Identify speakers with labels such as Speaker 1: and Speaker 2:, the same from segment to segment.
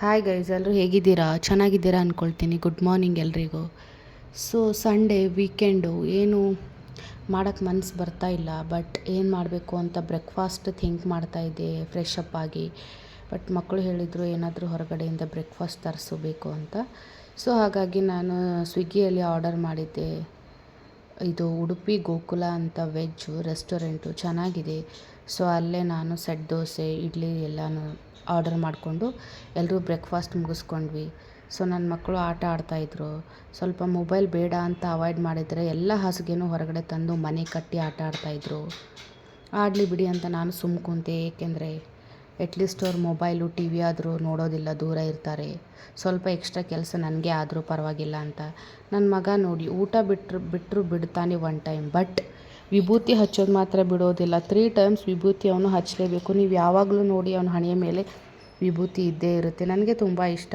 Speaker 1: Hi guys, ಎಲ್ಲರೂ ಹೇಗಿದ್ದೀರಾ? ಚೆನ್ನಾಗಿದ್ದೀರಾ ಅಂದ್ಕೊಳ್ತೀನಿ. ಗುಡ್ ಮಾರ್ನಿಂಗ್ ಎಲ್ರಿಗೂ. ಸೊ ಸಂಡೇ ವೀಕೆಂಡು ಏನು ಮಾಡೋಕ್ಕೆ ಮನಸ್ಸು ಬರ್ತಾ ಇಲ್ಲ. ಬಟ್ ಏನು ಮಾಡಬೇಕು ಅಂತ ಬ್ರೇಕ್ಫಾಸ್ಟ್ ಥಿಂಕ್ ಮಾಡ್ತಾಯಿದ್ದೆ ಫ್ರೆಶ್ ಅಪ್ ಆಗಿ. ಬಟ್ ಮಕ್ಕಳು ಹೇಳಿದರು ಏನಾದರೂ ಹೊರಗಡೆಯಿಂದ ಬ್ರೇಕ್ಫಾಸ್ಟ್ ತರಿಸಬೇಕು ಅಂತ. ಸೊ ಹಾಗಾಗಿ ನಾನು ಸ್ವಿಗ್ಗಿಯಲ್ಲಿ ಆರ್ಡರ್ ಮಾಡಿದ್ದೆ. ಇದು ಉಡುಪಿ ಗೋಕುಲ ಅಂತ ವೆಜ್ಜು ರೆಸ್ಟೋರೆಂಟು ಚೆನ್ನಾಗಿದೆ. ಸೊ ಅಲ್ಲೇ ನಾನು ಸೆಟ್ ದೋಸೆ, ಇಡ್ಲಿ ಎಲ್ಲನೂ ಆರ್ಡರ್ ಮಾಡಿಕೊಂಡು ಎಲ್ಲರೂ ಬ್ರೇಕ್ಫಾಸ್ಟ್ ಮುಗಿಸ್ಕೊಂಡ್ವಿ. ಸೊ ನನ್ನ ಮಕ್ಕಳು ಆಟ ಆಡ್ತಾಯಿದ್ರು. ಸ್ವಲ್ಪ ಮೊಬೈಲ್ ಬೇಡ ಅಂತ ಅವಾಯ್ಡ್ ಮಾಡಿದರೆ ಎಲ್ಲ ಹಾಸಿಗೆನೂ ಹೊರಗಡೆ ತಂದು ಮನೆ ಕಟ್ಟಿ ಆಟ ಆಡ್ತಾಯಿದ್ರು. ಆಡಲಿ ಬಿಡಿ ಅಂತ ನಾನು ಸುಮ್ಮ ಕುಂತೆ. ಏಕೆಂದರೆ ಅಟ್ಲೀಸ್ಟ್ ಅವ್ರು ಮೊಬೈಲು ಟಿ ವಿ ಆದರೂ ನೋಡೋದಿಲ್ಲ, ದೂರ ಇರ್ತಾರೆ. ಸ್ವಲ್ಪ ಎಕ್ಸ್ಟ್ರಾ ಕೆಲಸ ನನಗೆ ಆದರೂ ಪರವಾಗಿಲ್ಲ ಅಂತ. ನನ್ನ ಮಗ ನೋಡಿ ಊಟ ಬಿಟ್ಟರು ಬಿಡ್ತಾನೆ ಒನ್ ಟೈಮ್. ಬಟ್ ವಿಭೂತಿ ಹಚ್ಚೋದು ಮಾತ್ರ ಬಿಡೋದಿಲ್ಲ. 3 ಟೈಮ್ಸ್ ವಿಭೂತಿ ಅವನು ಹಚ್ಚಲೇಬೇಕು. ನೀವು ಯಾವಾಗಲೂ ನೋಡಿ ಅವನ ಹಣೆಯ ಮೇಲೆ ವಿಭೂತಿ ಇದ್ದೇ ಇರುತ್ತೆ. ನನಗೆ ತುಂಬ ಇಷ್ಟ.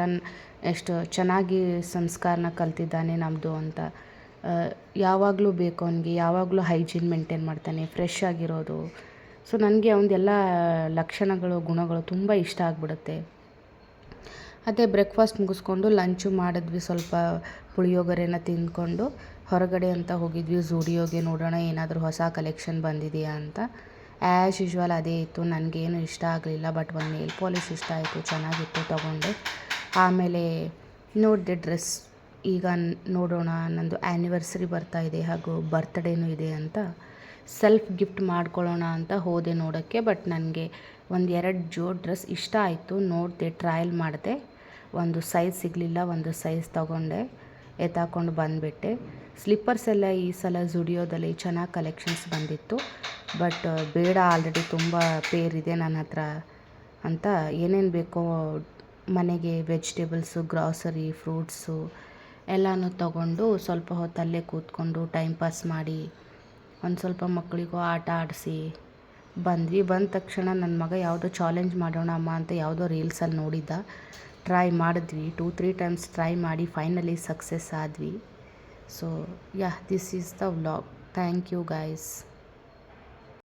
Speaker 1: ಎಷ್ಟು ಚೆನ್ನಾಗಿ ಸಂಸ್ಕಾರನ ಕಲ್ತಿದ್ದಾನೆ ನಮ್ಮದು ಅಂತ. ಯಾವಾಗಲೂ ಬೇಕು ಅವನಿಗೆ, ಯಾವಾಗಲೂ ಹೈಜೀನ್ ಮೇಂಟೈನ್ ಮಾಡ್ತಾನೆ, ಫ್ರೆಶ್ ಆಗಿರೋದು. ಸೊ ನನಗೆ ಅವನದೆಲ್ಲ ಲಕ್ಷಣಗಳು, ಗುಣಗಳು ತುಂಬ ಇಷ್ಟ ಆಗಿಬಿಡುತ್ತೆ. ಅದೇ ಬ್ರೇಕ್ಫಾಸ್ಟ್ ಮುಗಿಸ್ಕೊಂಡು ಲಂಚು ಮಾಡಿದ್ವಿ. ಸ್ವಲ್ಪ ಪುಳಿಯೋಗರೆನ ತಿಂದ್ಕೊಂಡು ಹೊರಗಡೆ ಅಂತ ಹೋಗಿದ್ವಿ. ಝೂಡಿಯೋಗೆ ನೋಡೋಣ ಏನಾದರೂ ಹೊಸ ಕಲೆಕ್ಷನ್ ಬಂದಿದೆಯಾ ಅಂತ. ಆ್ಯಸ್ ಯೂಶ್ವಲ್ ಅದೇ ಇತ್ತು. ನನಗೇನು ಇಷ್ಟ ಆಗಲಿಲ್ಲ. ಬಟ್ ಒಂದು ನೇಲ್ ಪಾಲಿಶ್ ಇಷ್ಟ ಆಯಿತು, ಚೆನ್ನಾಗಿತ್ತು, ತೊಗೊಂಡೆ. ಆಮೇಲೆ ನೋಡಿದೆ ಡ್ರೆಸ್. ಈಗ ನೋಡೋಣ, ನಂದು ಆ್ಯನಿವರ್ಸರಿ ಬರ್ತಾಯಿದೆ ಹಾಗೂ ಬರ್ತ್ಡೇನೂ ಇದೆ ಅಂತ ಸೆಲ್ಫ್ ಗಿಫ್ಟ್ ಮಾಡ್ಕೊಳ್ಳೋಣ ಅಂತ ಹೋದೆ ನೋಡೋಕ್ಕೆ. ಬಟ್ ನನಗೆ 1-2 ಜೋಡಿ ಡ್ರೆಸ್ ಇಷ್ಟ ಆಯಿತು. ನೋಡಿದೆ, ಟ್ರಯಲ್ ಮಾಡಿದೆ. ಒಂದು ಸೈಜ್ ಸಿಗಲಿಲ್ಲ, ಒಂದು ಸೈಜ್ ತೊಗೊಂಡೆ, ಎತ್ತಾಕೊಂಡು ಬಂದುಬಿಟ್ಟೆ. ಸ್ಲಿಪ್ಪರ್ಸ್ ಎಲ್ಲ ಈ ಸಲ ಝುಡಿಯೋದಲ್ಲಿ ಚೆನ್ನಾಗಿ ಕಲೆಕ್ಷನ್ಸ್ ಬಂದಿತ್ತು. ಬಟ್ ಬೇಡ, ಆಲ್ರೆಡಿ ತುಂಬ ಪೇರ್ ಇದೆ ನನ್ನ ಹತ್ರ ಅಂತ ಏನೇನು ಬೇಕೋ ಮನೆಗೆ ವೆಜಿಟೇಬಲ್ಸು, ಗ್ರಾಸರಿ, ಫ್ರೂಟ್ಸು ಎಲ್ಲನೂ ತೊಗೊಂಡು ಸ್ವಲ್ಪ ಹೊತ್ತಲ್ಲೇ ಕೂತ್ಕೊಂಡು ಟೈಮ್ ಪಾಸ್ ಮಾಡಿ ಒಂದು ಸ್ವಲ್ಪ ಮಕ್ಕಳಿಗೂ ಆಟ ಆಡಿಸಿ ಬಂದ್ವಿ. ಬಂದ ತಕ್ಷಣ ನನ್ನ ಮಗ ಯಾವುದೋ ಚಾಲೆಂಜ್ ಮಾಡೋಣ ಅಮ್ಮ ಅಂತ ಯಾವುದೋ ರೀಲ್ಸಲ್ಲಿ ನೋಡಿದ್ದ. ಟ್ರೈ ಮಾಡಿದ್ವಿ. 2-3 ಟೈಮ್ಸ್ ಟ್ರೈ ಮಾಡಿ ಫೈನಲಿ ಸಕ್ಸಸ್ ಆದ್ವಿ. So this is the vlog. Thank you guys.